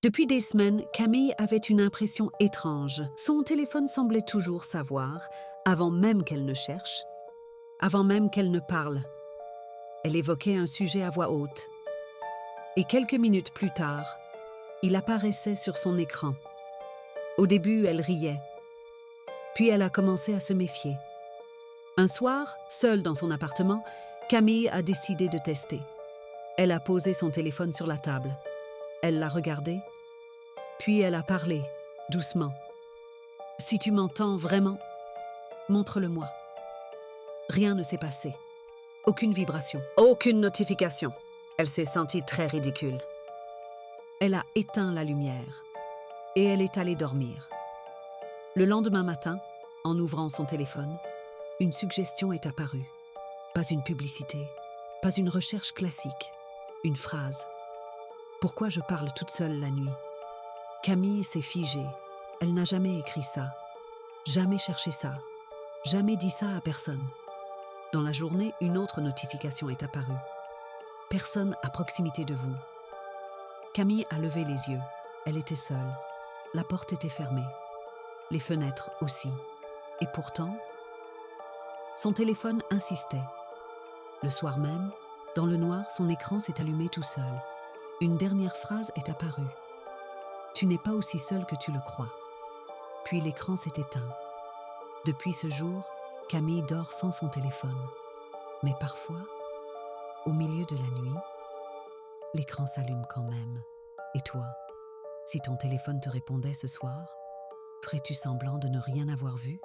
Depuis des semaines, Camille avait une impression étrange. Son téléphone semblait toujours savoir, avant même qu'elle ne cherche, avant même qu'elle ne parle. Elle évoquait un sujet à voix haute. Et quelques minutes plus tard, il apparaissait sur son écran. Au début, elle riait. Puis elle a commencé à se méfier. Un soir, seule dans son appartement, Camille a décidé de tester. Elle a posé son téléphone sur la table. Elle l'a regardé, puis elle a parlé, doucement. « Si tu m'entends vraiment, montre-le-moi. » Rien ne s'est passé. Aucune vibration, aucune notification. Elle s'est sentie très ridicule. Elle a éteint la lumière et elle est allée dormir. Le lendemain matin, en ouvrant son téléphone, une suggestion est apparue. Pas une publicité, pas une recherche classique, une phrase. « Pourquoi je parle toute seule la nuit ?» Camille s'est figée. Elle n'a jamais écrit ça, jamais cherché ça, jamais dit ça à personne. Dans la journée, une autre notification est apparue. Personne à proximité de vous. Camille a levé les yeux. Elle était seule. La porte était fermée. Les fenêtres aussi. Et pourtant, son téléphone insistait. Le soir même, dans le noir, son écran s'est allumé tout seul. Une dernière phrase est apparue. « Tu n'es pas aussi seul que tu le crois. » Puis l'écran s'est éteint. Depuis ce jour, Camille dort sans son téléphone. Mais parfois, au milieu de la nuit, l'écran s'allume quand même. Et toi, si ton téléphone te répondait ce soir, ferais-tu semblant de ne rien avoir vu ?